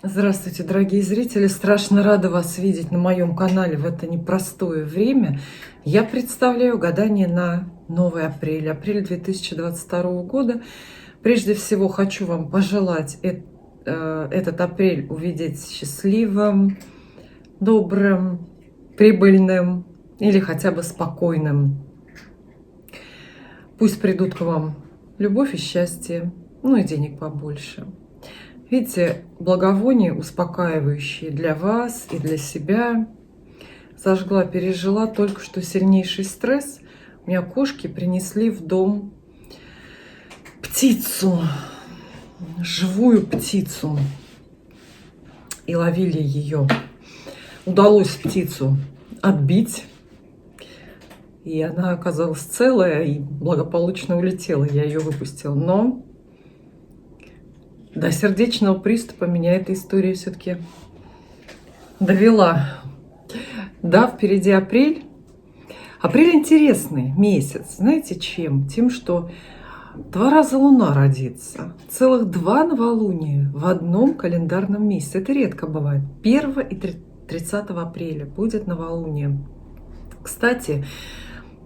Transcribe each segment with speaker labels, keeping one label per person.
Speaker 1: Здравствуйте, дорогие зрители! Страшно рада вас видеть на моем канале в это непростое время. Я представляю гадание на новый апрель, апрель 2022 года. Прежде всего хочу вам пожелать этот апрель увидеть счастливым, добрым, прибыльным или хотя бы спокойным. Пусть придут к вам любовь и счастье, ну и денег побольше. Видите, благовоние успокаивающее для вас и для себя. Зажгла, пережила только что сильнейший стресс. У меня кошки принесли в дом птицу, живую птицу. И ловили ее. Удалось птицу отбить. И она оказалась целая и благополучно улетела. Я ее выпустила. Но до сердечного приступа меня эта история все-таки довела. Да, впереди апрель. Апрель интересный месяц. Знаете чем? Тем, что 2 раза Луна родится. Целых 2 новолуния в одном календарном месяце. Это редко бывает. 1 и 30 апреля будет новолуние. Кстати,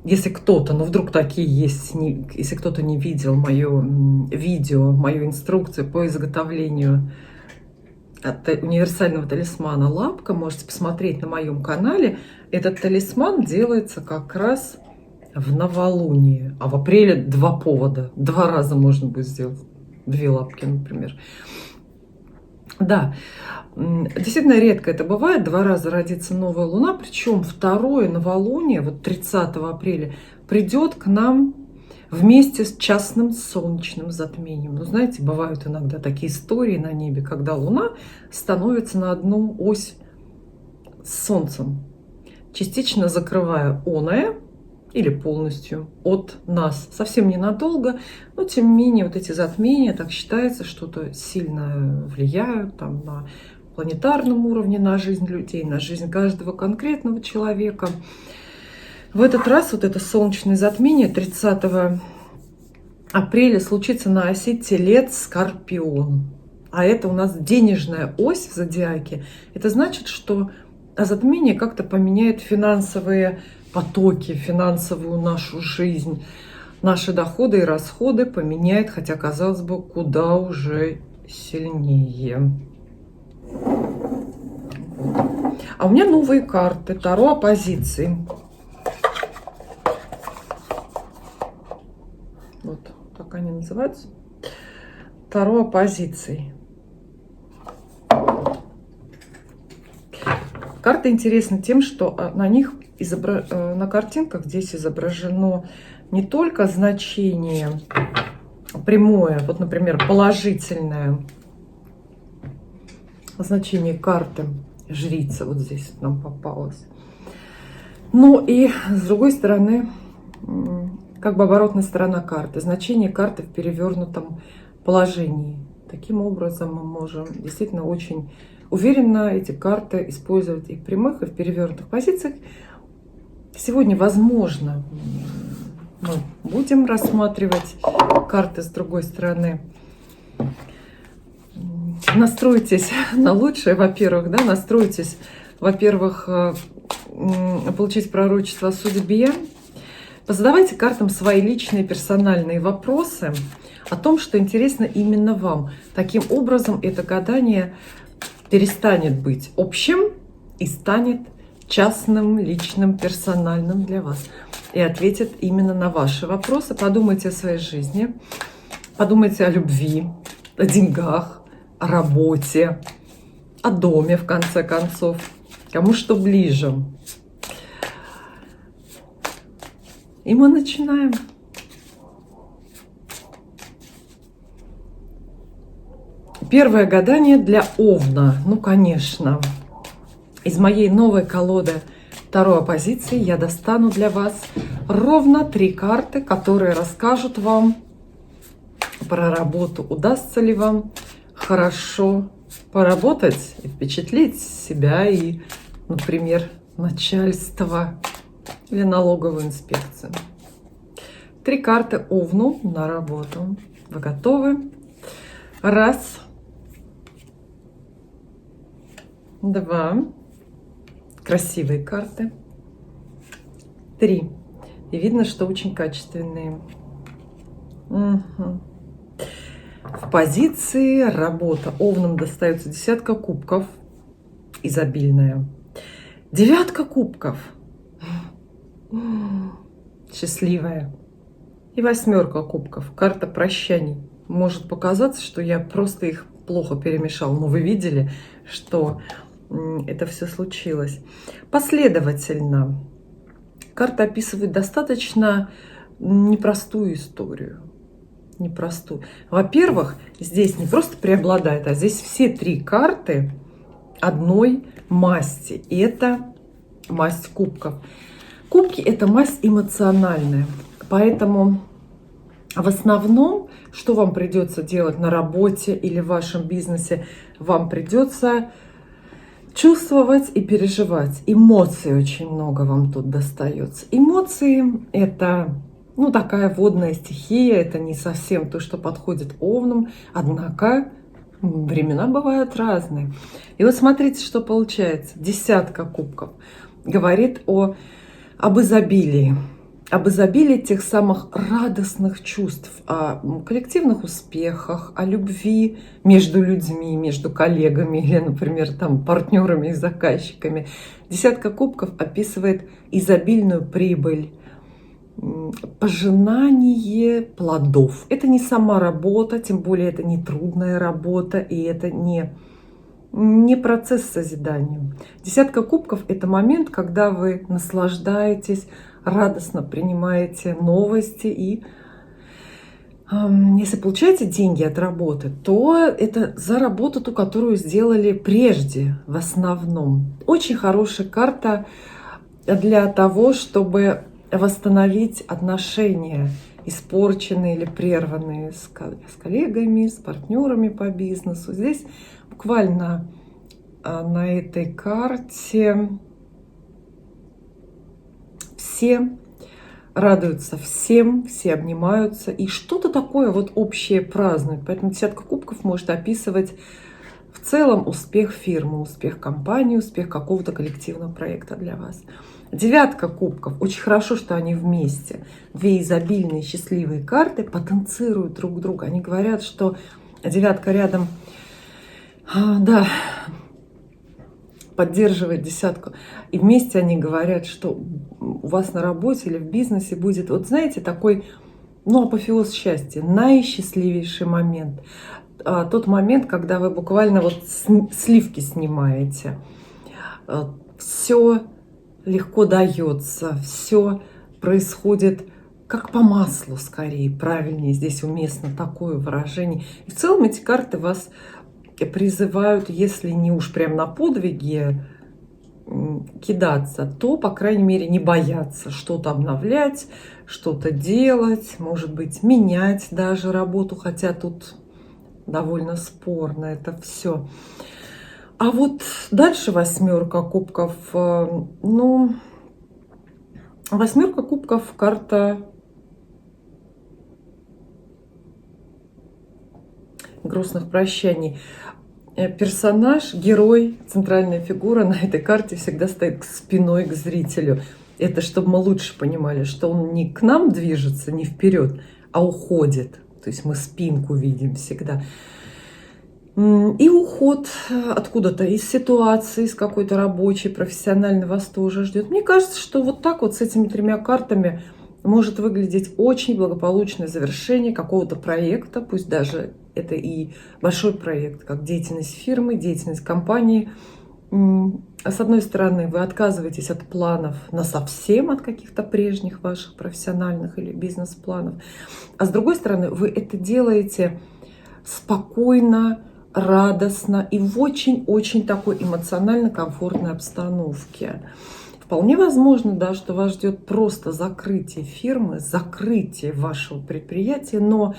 Speaker 1: если кто-то, ну вдруг такие есть, если кто-то не видел мое видео, мою инструкцию по изготовлению универсального талисмана лапка, можете посмотреть на моем канале. Этот талисман делается как раз в новолуние. А в апреле 2 повода. 2 раза можно будет сделать. 2 лапки, например. Да, действительно редко это бывает. 2 раза родится новая луна. Причем второе новолуние, вот 30 апреля, придет к нам вместе с частным солнечным затмением. Ну, знаете, бывают иногда такие истории на небе, когда луна становится на одну ось с солнцем, частично закрывая оное или полностью от нас. Совсем ненадолго, но тем не менее вот эти затмения, так считается, что-то сильно влияют там, на планетарном уровне на жизнь людей, на жизнь каждого конкретного человека. В этот раз вот это солнечное затмение 30 апреля случится на оси Телец-Скорпион. А это у нас денежная ось в зодиаке. Это значит, что затмение как-то поменяет финансовые потоки, финансовую нашу жизнь. Наши доходы и расходы поменяет, хотя, казалось бы, куда уже сильнее. А у меня новые карты Таро оппозиции. Вот так они называются. Таро оппозиции. Карты интересны тем, что на них на картинках здесь изображено не только значение прямое, вот, например, положительное значение карты жрица, вот здесь нам попалось. Ну и с другой стороны, как бы оборотная сторона карты, значение карты в перевернутом положении. Таким образом мы можем действительно очень уверенно эти карты использовать и в прямых, и в перевернутых позициях. Сегодня, возможно, мы будем рассматривать карты с другой стороны. Настройтесь на лучшее, во-первых, да, настройтесь, во-первых, получить пророчество о судьбе. Позадавайте картам свои личные персональные вопросы о том, что интересно именно вам. Таким образом, это гадание перестанет быть общим и станет частным, личным, персональным для вас. И ответит именно на ваши вопросы. Подумайте о своей жизни, подумайте о любви, о деньгах, о работе, о доме, в конце концов. Кому что ближе. И мы начинаем. Первое гадание для Овна. Ну, конечно. Из моей новой колоды Таро оппозиции я достану для вас ровно 3 карты, которые расскажут вам про работу. Удастся ли вам хорошо поработать и впечатлить себя и, например, начальство или налоговую инспекцию. 3 карты Овну на работу. Вы готовы? Раз. 2. Красивые карты. 3. И видно, что очень качественные. Угу. В позиции работа. Овнам достается 10 кубков. Изобильная. 9 кубков. Счастливая. И 8 кубков. Карта прощаний. Может показаться, что я просто их плохо перемешал. Но вы видели, что это все случилось. Последовательно. Карта описывает достаточно непростую историю. Непростую. Во-первых, здесь не просто преобладает, а здесь все 3 карты одной масти. И это масть кубков. Кубки – это масть эмоциональная. Поэтому в основном, что вам придется делать на работе или в вашем бизнесе, вам придется чувствовать и переживать. Эмоций очень много вам тут достается. Эмоции – это такая водная стихия, это не совсем то, что подходит овнам, однако времена бывают разные. И вот смотрите, что получается. 10 кубков говорит об изобилии. Об изобилии тех самых радостных чувств, о коллективных успехах, о любви между людьми, между коллегами или, например, там, партнерами и заказчиками. 10 кубков описывает изобильную прибыль, пожинание плодов. Это не сама работа, тем более это не трудная работа, и это не процесс созидания. 10 кубков – это момент, когда вы наслаждаетесь, радостно принимаете новости. И если получаете деньги от работы, то это за работу, ту, которую сделали прежде в основном. Очень хорошая карта для того, чтобы восстановить отношения, испорченные или прерванные с коллегами, с партнерами по бизнесу. Здесь буквально на этой карте все радуются всем, все обнимаются, и что-то такое вот общее празднуют. Поэтому 10 кубков может описывать в целом успех фирмы, успех компании, успех какого-то коллективного проекта для вас. 9 кубков. Очень хорошо, что они вместе. 2 изобильные счастливые карты потенцируют друг друга. Они говорят, что 9 рядом, поддерживает 10. И вместе они говорят, что у вас на работе или в бизнесе будет, вот знаете, такой, апофеоз счастья, наисчастливейший момент. Тот момент, когда вы буквально вот сливки снимаете. Все легко дается, все происходит как по маслу скорее, правильнее здесь уместно такое выражение. И в целом эти карты вас призывают, если не уж прям на подвиги кидаться, то, по крайней мере, не бояться что-то обновлять, что-то делать, может быть, менять даже работу, хотя тут довольно спорно это все. А вот дальше 8 кубков. 8 кубков карта грустных прощаний. Персонаж, герой, центральная фигура на этой карте всегда стоит спиной к зрителю. Это чтобы мы лучше понимали, что он не к нам движется, не вперед, а уходит. То есть мы спинку видим всегда. И уход откуда-то из ситуации, из какой-то рабочей, профессиональной вас тоже ждет. Мне кажется, что вот так вот с этими 3 картами может выглядеть очень благополучное завершение какого-то проекта, пусть даже это и большой проект, как деятельность фирмы, деятельность компании. С одной стороны, вы отказываетесь от планов насовсем, от каких-то прежних ваших профессиональных или бизнес-планов. А с другой стороны, вы это делаете спокойно, радостно и в очень-очень такой эмоционально комфортной обстановке. Вполне возможно, да, что вас ждет просто закрытие фирмы, закрытие вашего предприятия, но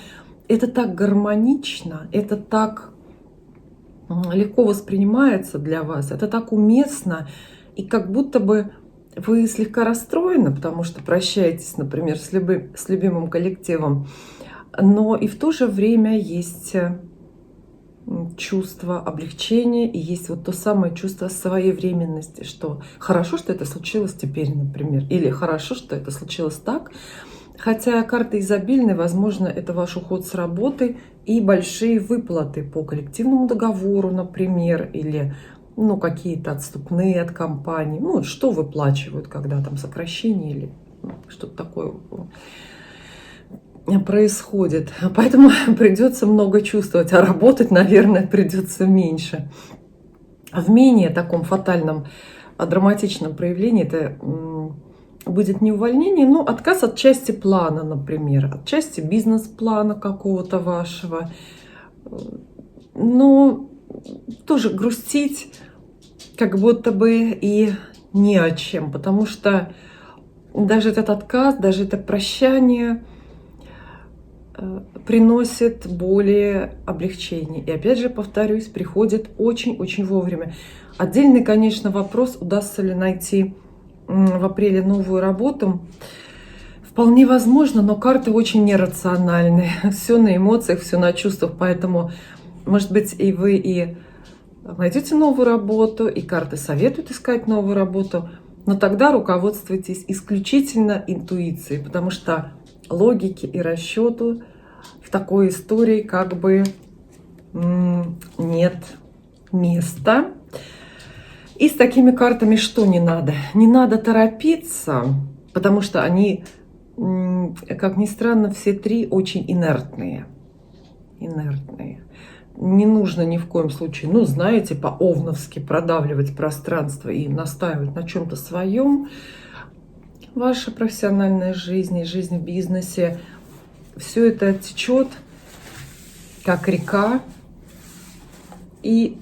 Speaker 1: это так гармонично, это так легко воспринимается для вас, это так уместно, и как будто бы вы слегка расстроены, потому что прощаетесь, например, с любимым коллективом, но и в то же время есть чувство облегчения и есть вот то самое чувство своевременности, что хорошо, что это случилось теперь, например, или хорошо, что это случилось так. Хотя карта изобильной, возможно, это ваш уход с работы и большие выплаты по коллективному договору, например, или какие-то отступные от компании. Что выплачивают, когда там сокращение или что-то такое происходит. Поэтому придется много чувствовать, а работать, наверное, придется меньше. В менее таком фатальном, драматичном проявлении это будет не увольнение, но отказ от части плана, например, от части бизнес-плана какого-то вашего. Но тоже грустить как будто бы и не о чем, потому что даже этот отказ, даже это прощание приносит более облегчение. И опять же, повторюсь, приходит очень-очень вовремя. Отдельный, конечно, вопрос, удастся ли найти в апреле новую работу. Вполне возможно, но карты очень нерациональные. Все на эмоциях, все на чувствах. Поэтому, может быть, и вы и найдете новую работу, и карты советуют искать новую работу. Но тогда руководствуйтесь исключительно интуицией, потому что логики и расчету в такой истории как бы нет места. И с такими картами что не надо? Не надо торопиться, потому что они, как ни странно, все три очень инертные. Не нужно ни в коем случае, знаете, по-овновски продавливать пространство и настаивать на чем-то своем. Ваша профессиональная жизнь и жизнь в бизнесе, все это течет как река и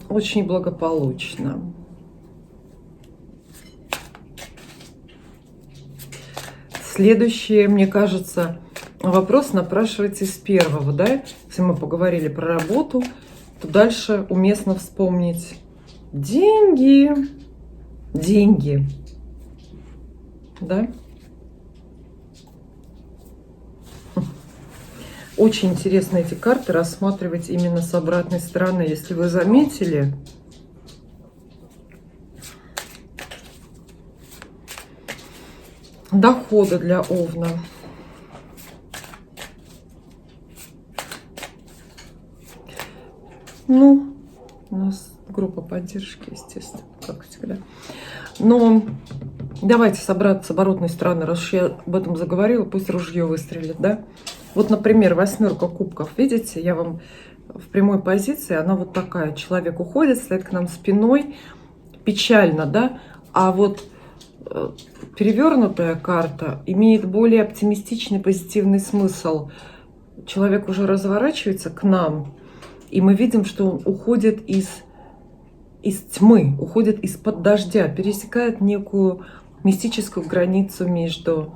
Speaker 1: очень благополучно. Следующий, мне кажется, вопрос напрашивается из первого, да? Если мы поговорили про работу, то дальше уместно вспомнить деньги. Деньги. Да? Очень интересно эти карты рассматривать именно с обратной стороны. Если вы заметили, доходы для Овна. У нас группа поддержки, естественно, как всегда. Но давайте с оборотной стороны, раз уж я об этом заговорила, пусть ружье выстрелит, да? Вот, например, 8 кубков, видите, я вам в прямой позиции, она вот такая. Человек уходит, стоит к нам спиной, печально, да? А вот перевернутая карта имеет более оптимистичный, позитивный смысл. Человек уже разворачивается к нам, и мы видим, что он уходит из тьмы, уходит из-под дождя, пересекает некую мистическую границу между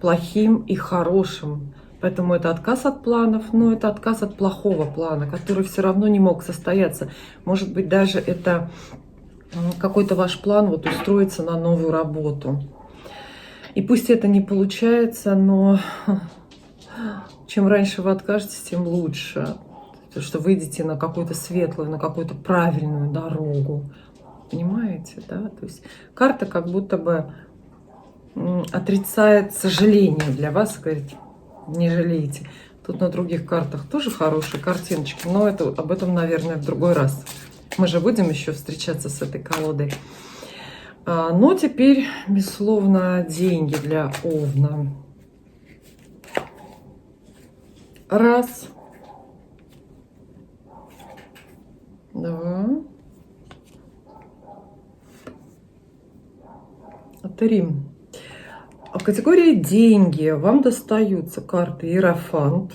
Speaker 1: плохим и хорошим. Поэтому это отказ от планов, но это отказ от плохого плана, который все равно не мог состояться. Может быть, даже это какой-то ваш план вот устроиться на новую работу. И пусть это не получается, но чем раньше вы откажетесь, тем лучше. Потому что выйдете на какую-то светлую, на какую-то правильную дорогу. Понимаете, да? То есть карта как будто бы отрицает сожаление для вас, говорит, не жалейте. Тут на других картах тоже хорошие картиночки, но это, об этом, наверное, в другой раз. Мы же будем еще встречаться с этой колодой. Но теперь, безусловно, деньги для Овна. Раз. Два. Три. В категории деньги вам достаются карты Иерофант,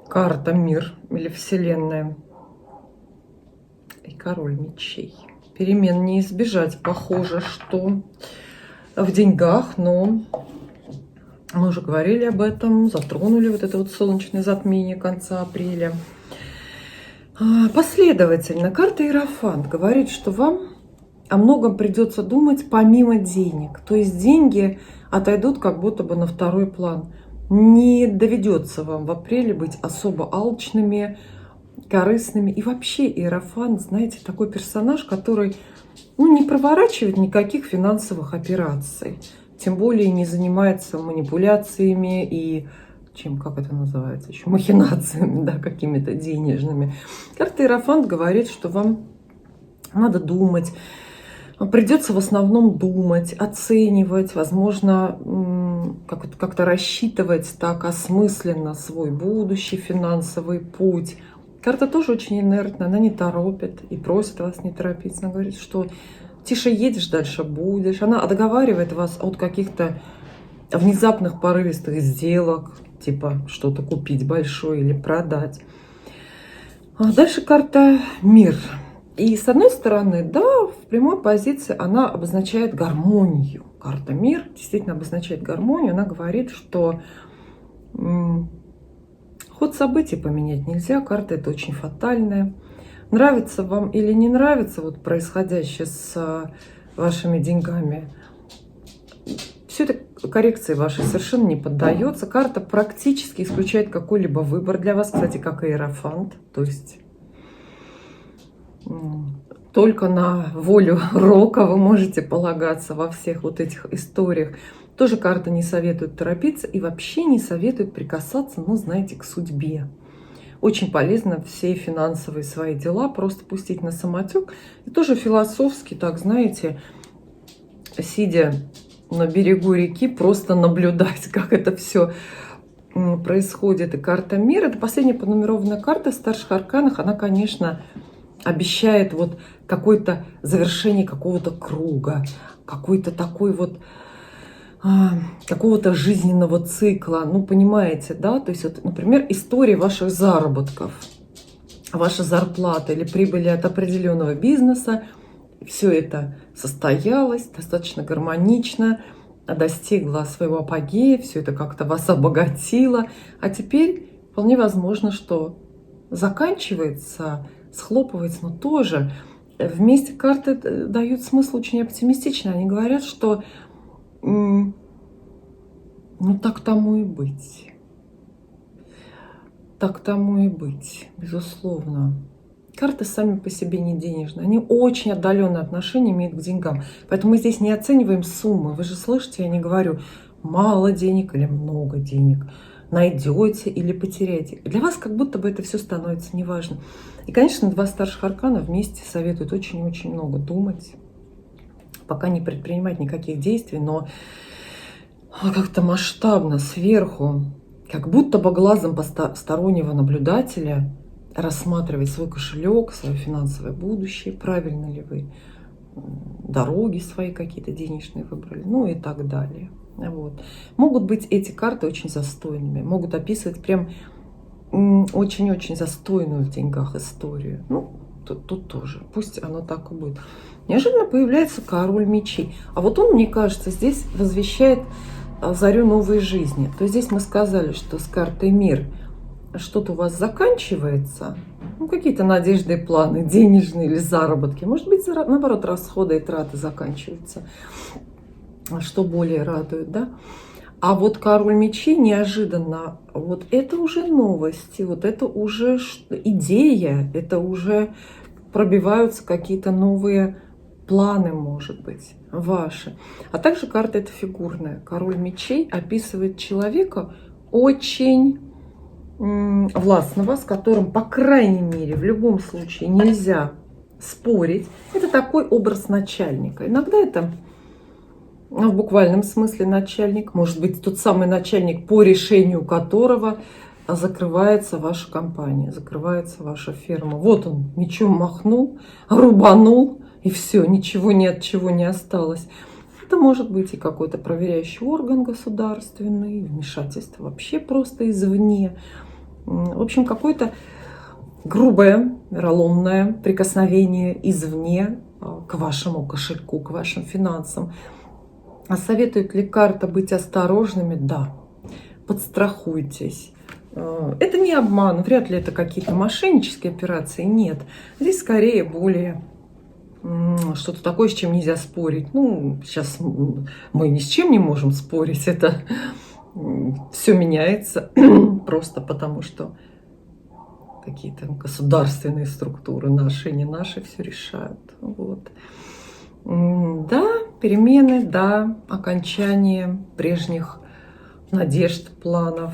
Speaker 1: карта Мир или Вселенная и Король мечей. Перемен не избежать, похоже, что в деньгах, но мы уже говорили об этом, затронули вот это вот солнечное затмение конца апреля. Последовательно, карта Иерофант говорит, что вам о многом придется думать помимо денег. То есть деньги отойдут как будто бы на второй план. Не доведется вам в апреле быть особо алчными, корыстными. И вообще Иерофант, знаете, такой персонаж, который не проворачивает никаких финансовых операций. Тем более не занимается манипуляциями и как это называется, еще махинациями, да, какими-то денежными. Карта Иерофант говорит, что вам надо думать, придется в основном думать, оценивать, возможно, как-то рассчитывать так осмысленно свой будущий финансовый путь. Карта тоже очень инертная, она не торопит и просит вас не торопиться. Она говорит, что тише едешь, дальше будешь. Она отговаривает вас от каких-то внезапных порывистых сделок, типа что-то купить большое или продать. А дальше карта «Мир». И с одной стороны, да, в прямой позиции она обозначает гармонию. Карта «Мир» действительно обозначает гармонию. Она говорит, что ход событий поменять нельзя. Карта эта очень фатальная. Нравится вам или не нравится вот происходящее с вашими деньгами, все это коррекции вашей совершенно не поддается. Карта практически исключает какой-либо выбор для вас, кстати, как Иерофант. То есть только на волю Рока вы можете полагаться во всех вот этих историях. Тоже карта не советует торопиться и вообще не советует прикасаться, знаете, к судьбе. Очень полезно все финансовые свои дела просто пустить на самотек. И тоже философски, так знаете, сидя на берегу реки, просто наблюдать, как это все происходит. И карта «Мир» — это последняя пронумерованная карта в старших арканах. Она, конечно, обещает вот какое-то завершение какого-то круга, какой-то такой вот какого-то жизненного цикла. Понимаете, да? То есть, вот, например, история ваших заработков, ваша зарплата или прибыли от определенного бизнеса. Все это состоялось достаточно гармонично, достигло своего апогея, все это как-то вас обогатило. А теперь вполне возможно, что заканчивается, схлопывается, но тоже вместе карты дают смысл очень оптимистично. Они говорят, что так тому и быть. Так тому и быть, безусловно. Карты сами по себе не денежные. Они очень отдаленное отношение имеют к деньгам. Поэтому мы здесь не оцениваем суммы. Вы же слышите, я не говорю мало денег или много денег. Найдете или потеряете. Для вас как будто бы это все становится неважно. И, конечно, два старших аркана вместе советуют очень-очень много думать. Пока не предпринимать никаких действий, но как-то масштабно, сверху, как будто бы глазом постороннего наблюдателя рассматривать свой кошелек, свое финансовое будущее, правильно ли вы дороги свои какие-то денежные выбрали, и так далее. Вот. Могут быть эти карты очень застойными, могут описывать прям очень-очень застойную в деньгах историю. Тут тоже, пусть оно так и будет. Неожиданно появляется король мечей. А вот он, мне кажется, здесь возвещает зарю новой жизни. То есть здесь мы сказали, что с картой «Мир» что-то у вас заканчивается, какие-то надежды и планы, денежные или заработки. Может быть, наоборот, расходы и траты заканчиваются, что более радует, да? А вот король мечей неожиданно, вот это уже новости, вот это уже идея, это уже пробиваются какие-то новые планы, может быть, ваши. А также карта эта фигурная. Король мечей описывает человека очень властного, с которым, по крайней мере, в любом случае нельзя спорить. Это такой образ начальника. Иногда это в буквальном смысле начальник, может быть, тот самый начальник, по решению которого закрывается ваша компания, закрывается ваша ферма. Вот он мечом махнул, рубанул, и все, ничего ни от чего не осталось. Это может быть и какой-то проверяющий орган государственный, вмешательство вообще просто извне. В общем, какое-то грубое, вероломное прикосновение извне к вашему кошельку, к вашим финансам. А советует ли карта быть осторожными? Да. Подстрахуйтесь. Это не обман, вряд ли это какие-то мошеннические операции, нет. Здесь скорее более что-то такое, с чем нельзя спорить. Сейчас мы ни с чем не можем спорить, это все меняется просто потому, что какие-то государственные структуры, наши и не наши, все решают. Вот. Да, перемены, да, окончание прежних надежд, планов.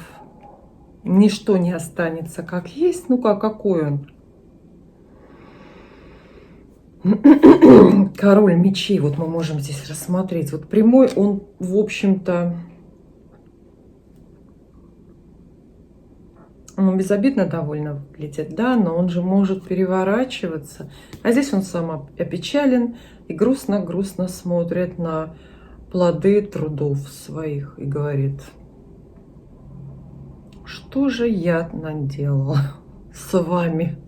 Speaker 1: Ничто не останется как есть. Ну-ка, какой он? Король мечей, вот мы можем здесь рассмотреть. Вот прямой он, в общем-то, он безобидно довольно выглядит, да, но он же может переворачиваться. А здесь он сам опечален и грустно-грустно смотрит на плоды трудов своих и говорит: что же я наделал с вами?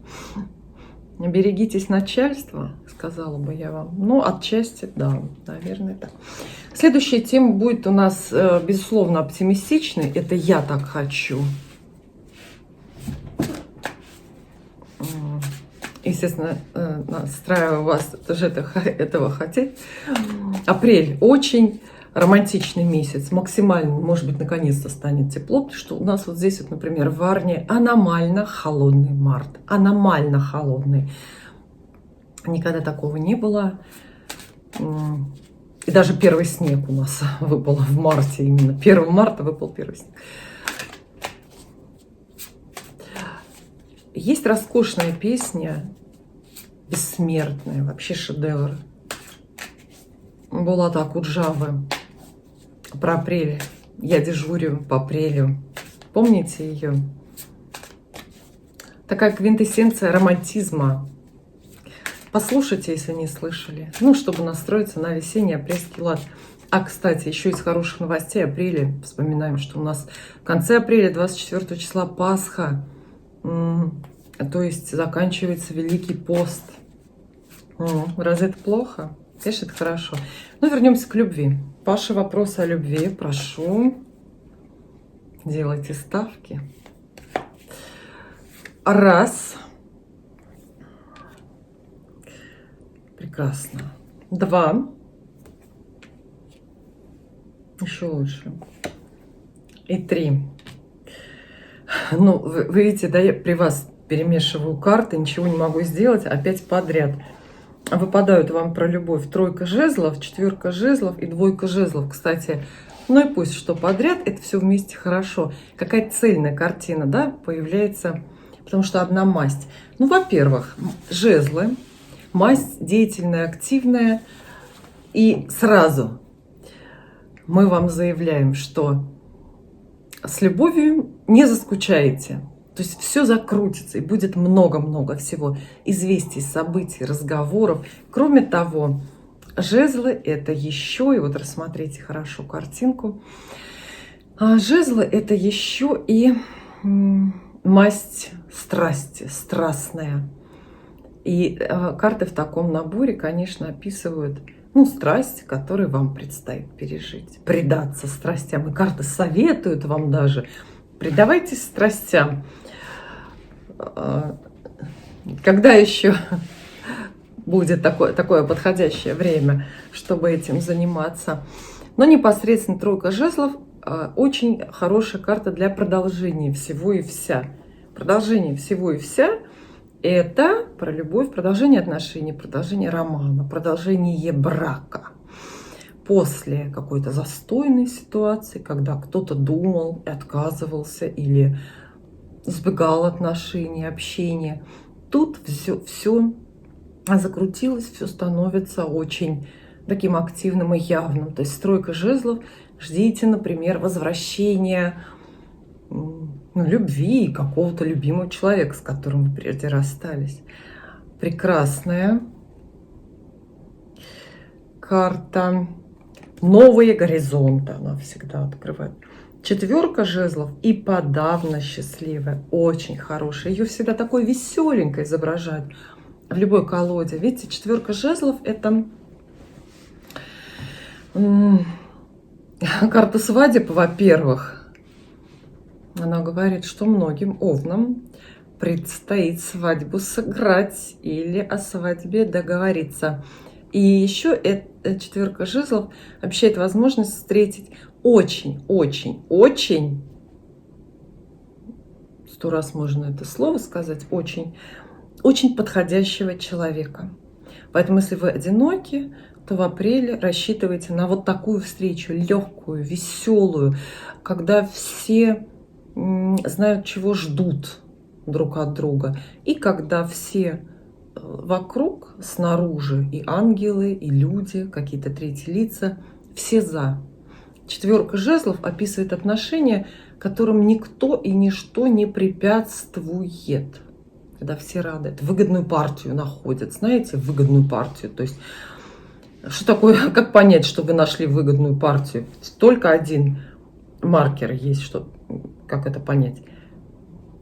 Speaker 1: Берегитесь начальства, сказала бы я вам. Ну, отчасти, да, наверное, так. Следующая тема будет у нас, безусловно, оптимистичной. Это «Я так хочу». Естественно, настраиваю вас тоже этого хотеть. Апрель очень романтичный месяц, максимально, может быть, наконец-то станет тепло, потому что у нас вот здесь, вот, например, в Варне аномально холодный март, аномально холодный. Никогда такого не было. И даже первый снег у нас выпал в марте, именно 1 марта выпал первый снег. Есть роскошная песня, бессмертная, вообще шедевр, Булата Акуджавы про апрель. Я дежурю по апрелю. Помните ее? Такая квинтэссенция романтизма. Послушайте, если не слышали. Ну, чтобы настроиться на весенний апрельский лад. А, кстати, еще из хороших новостей апреля. Вспоминаем, что у нас в конце апреля, 24 числа, Пасха. То есть заканчивается Великий пост. Разве это плохо? Конечно, это хорошо. Ну, вернемся к любви. Ваши вопросы о любви, прошу. Делайте ставки. Раз. Прекрасно. 2. Еще лучше. И 3. Ну, вы видите, да, я при вас перемешиваю карты, ничего не могу сделать, опять подряд. Выпадают вам про любовь 3 жезлов, 4 жезлов и 2 жезлов. Кстати, ну и пусть что подряд, это все вместе хорошо. Какая цельная картина, да, появляется, потому что одна масть. Ну, во-первых, жезлы, масть деятельная, активная. И сразу мы вам заявляем, что с любовью не заскучаете. То есть все закрутится и будет много-много всего известий, событий, разговоров. Кроме того, жезлы это еще, и вот рассмотрите хорошо картинку, жезлы это еще и масть страсти, страстная. И карты в таком наборе, конечно, описывают, ну, страсть, которую вам предстоит пережить, предаться страстям. И карты советуют вам даже: предавайтесь страстям. Когда еще будет такое подходящее время, чтобы этим заниматься? Но непосредственно 3 жезлов очень хорошая карта для продолжения всего и вся. Продолжение всего и вся – это про любовь, продолжение отношений, продолжение романа, продолжение брака. После какой-то застойной ситуации, когда кто-то думал и отказывался или сбегал отношений, общения, тут все закрутилось, все становится очень таким активным и явным. То есть 3 жезлов, ждите, например, возвращения любви какого-то любимого человека, с которым вы прежде расстались. Прекрасная карта. Новые горизонты она всегда открывает. 4 жезлов и подавно счастливая, очень хорошая. Ее всегда такой веселенькой изображают в любой колоде. Видите, 4 жезлов – это карта свадеб, во-первых. Она говорит, что многим овнам предстоит свадьбу сыграть или о свадьбе договориться. И еще 4 жезлов обещает возможность встретить очень, 100 раз можно это слово сказать, очень подходящего человека. Поэтому, если вы одиноки, то в апреле рассчитывайте на вот такую встречу, легкую, веселую, когда все знают, чего ждут друг от друга, и когда все вокруг, снаружи, и ангелы, и люди, какие-то третьи лица, все за. 4 жезлов описывает отношения, которым никто и ничто не препятствует. Когда все рады, это выгодную партию находят, знаете, выгодную партию. То есть, что такое, как понять, что вы нашли выгодную партию? Только один маркер есть, что, как это понять.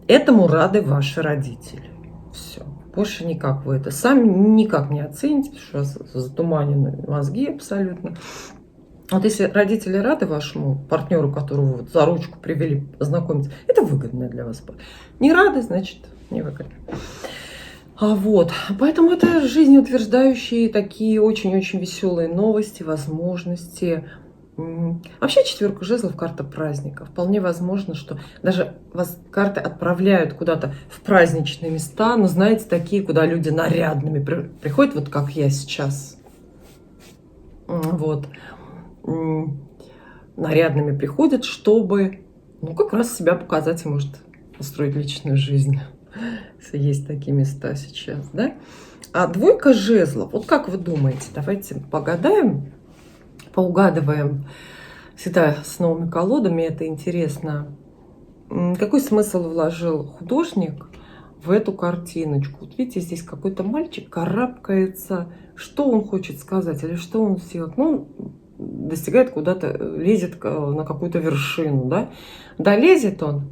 Speaker 1: Этому рады ваши родители. Все. Больше никак вы это сами никак не оцените, потому что затуманены мозги абсолютно. Вот если родители рады вашему партнеру, которого вы вот за ручку привели познакомиться, это выгодно для вас. Не рады, значит, не выгодно. Вот. Поэтому это жизнеутверждающие такие очень-очень веселые новости, возможности. Вообще 4 жезлов — карта праздника. Вполне возможно, что даже вас карты отправляют куда-то в праздничные места, но знаете, такие, куда люди нарядными приходят, вот как я сейчас. Вот. Нарядными приходят, чтобы, как раз себя показать и, может, устроить личную жизнь. Если есть такие места сейчас, да? А 2 жезлов, вот как вы думаете, давайте погадаем, поугадываем. Всегда с новыми колодами это интересно. Какой смысл вложил художник в эту картиночку? Вот видите, здесь какой-то мальчик карабкается. Что он хочет сказать или что он сделает? Достигает куда-то, лезет на какую-то вершину, да? Долезет он,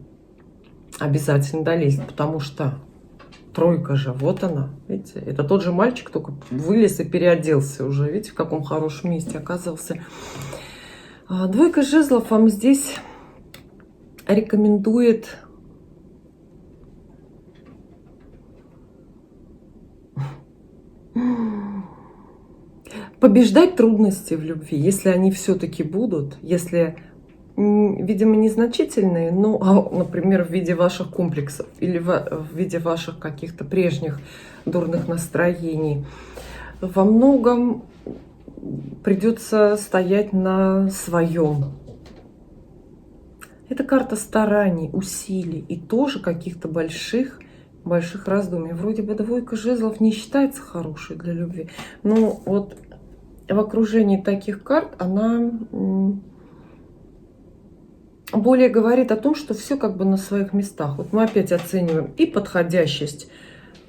Speaker 1: обязательно долезет, потому что 3 же, вот она, видите? Это тот же мальчик, только вылез и переоделся уже, видите, в каком хорошем месте оказался. 2 жезлов вам здесь рекомендует побеждать трудности в любви, если они все-таки будут, если, видимо, незначительные, например, в виде ваших комплексов или в виде ваших каких-то прежних дурных настроений. Во многом придется стоять на своем. Это карта стараний, усилий и тоже каких-то больших раздумий. Вроде бы 2 жезлов не считается хорошей для любви, но вот в окружении таких карт она более говорит о том, что все как бы на своих местах. Вот мы опять оцениваем и подходящесть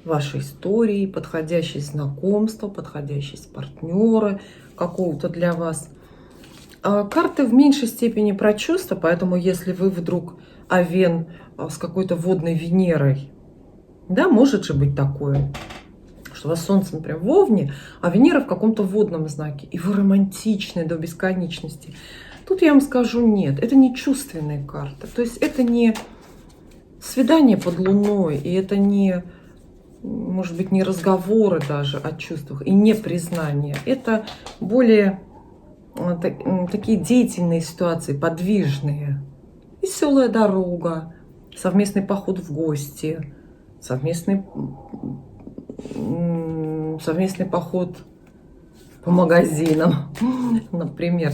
Speaker 1: вашей истории, подходящесть знакомства, подходящесть партнера какого-то для вас. А карты в меньшей степени про чувства, поэтому если вы вдруг овен с какой-то водной Венерой, да, может же быть такое, что у вас Солнце, например, в Овне, а Венера в каком-то водном знаке, и вы романтичны до бесконечности. Тут я вам скажу, нет, это не чувственные карты. То есть это не свидание под луной, и это не, может быть, не разговоры даже о чувствах, и не признание. Это более такие деятельные ситуации, подвижные. Веселая дорога, совместный поход в гости, совместный поход по магазинам, например.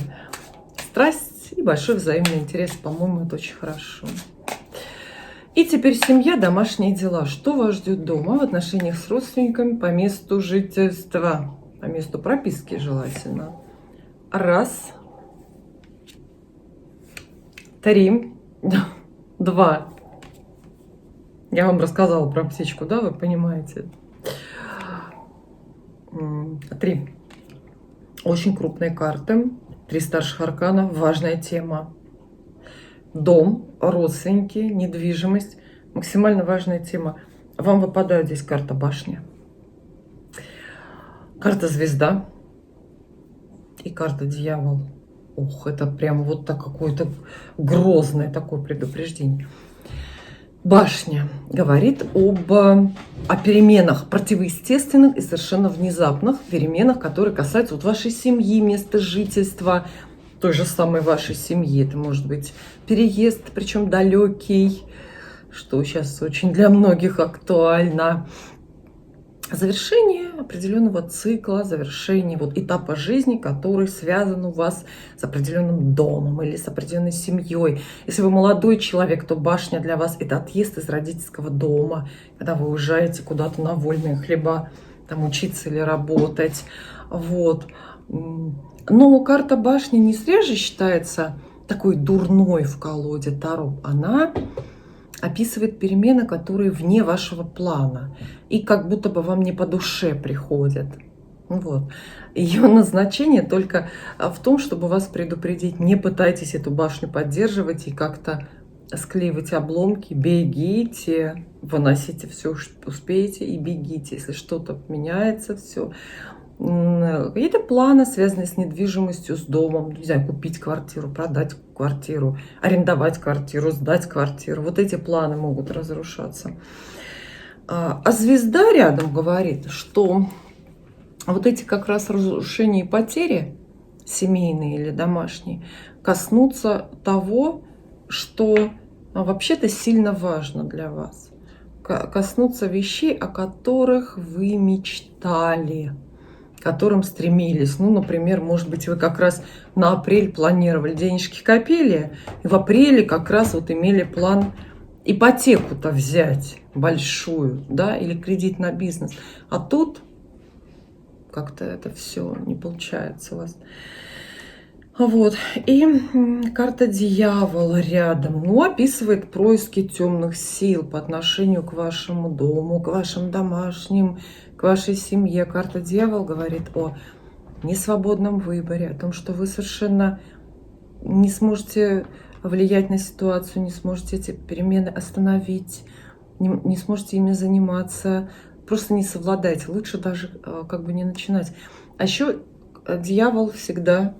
Speaker 1: Страсть и большой взаимный интерес, по-моему, это очень хорошо. И теперь семья, домашние дела. Что вас ждет дома в отношениях с родственниками по месту жительства, по месту прописки желательно. 1, 3, 2. Я вам рассказала про птичку, да, вы понимаете? 3. Очень крупные карты. 3 старших аркана. Важная тема. Дом, родственники, недвижимость. Максимально важная тема. Вам выпадает здесь карта башня. Карта звезда. И карта дьявол. Ох, это прям вот так какое-то грозное такое предупреждение. Башня говорит о переменах противоестественных и совершенно внезапных переменах, которые касаются вот вашей семьи, места жительства, той же самой вашей семьи. Это может быть переезд, причем далекий, что сейчас очень для многих актуально. Завершение определенного цикла, завершение вот этапа жизни, который связан у вас с определенным домом или с определенной семьей. Если вы молодой человек, то башня для вас — это отъезд из родительского дома, когда вы уезжаете куда-то на вольные хлеба, там учиться или работать. Вот. Но карта башни не зря же считается такой дурной в колоде Таро. Она описывает перемены, которые вне вашего плана и как будто бы вам не по душе приходят. Вот. Ее назначение только в том, чтобы вас предупредить: не пытайтесь эту башню поддерживать и как-то склеивать обломки, бегите, выносите все, что успеете, и бегите. Если что-то меняется, все. Какие-то планы, связанные с недвижимостью, с домом, не знаю, купить квартиру, продать квартиру, арендовать квартиру, сдать квартиру. Вот эти планы могут разрушаться. А звезда рядом говорит, что вот эти как раз разрушения и потери, семейные или домашние, коснутся того, что вообще-то сильно важно для вас. Коснутся вещей, о которых вы мечтали, к которым стремились. Ну, например, может быть, вы как раз на апрель планировали, денежки копили, и в апреле как раз вот имели план ипотеку-то взять большую, да, или кредит на бизнес. А тут как-то это все не получается у вас. Вот. И карта дьявола рядом. Ну, описывает происки темных сил по отношению к вашему дому, к вашим домашним, к вашей семье. Карта дьявол говорит о несвободном выборе, о том, что вы совершенно не сможете влиять на ситуацию, не сможете эти перемены остановить, не сможете ими заниматься, просто не совладаете. Лучше даже как бы не начинать. А еще дьявол всегда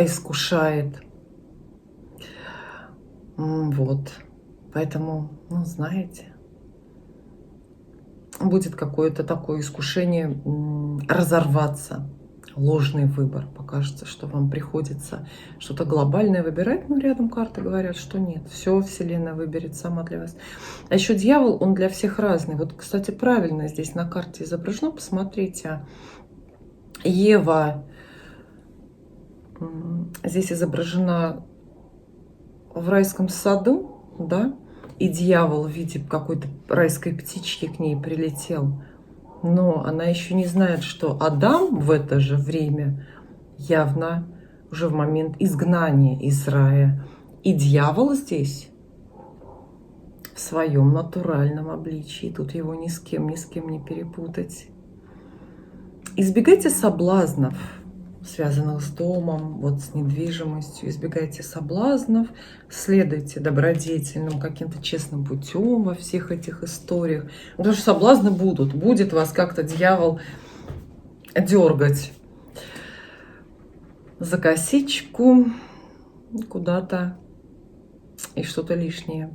Speaker 1: искушает. Вот. Поэтому, ну, знаете, будет какое-то такое искушение разорваться. Ложный выбор. Покажется, что вам приходится что-то глобальное выбирать. Но рядом карты говорят, что нет. Все Вселенная выберет сама для вас. А еще дьявол, он для всех разный. Вот, кстати, правильно здесь на карте изображено. Посмотрите. Ева здесь изображена в райском саду, да, и дьявол в виде какой-то райской птички к ней прилетел. Но она еще не знает, что Адам в это же время явно уже в момент изгнания из рая. И дьявол здесь в своем натуральном обличии. Тут его ни с кем не перепутать. Избегайте соблазнов, связанных с домом, вот с недвижимостью. Избегайте соблазнов, следуйте добродетельным, каким-то честным путем во всех этих историях. Потому что соблазны будут. Будет вас как-то дьявол дергать за косичку куда-то и что-то лишнее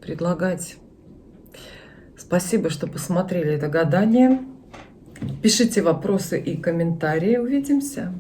Speaker 1: предлагать. Спасибо, что посмотрели это гадание. Пишите вопросы и комментарии. Увидимся.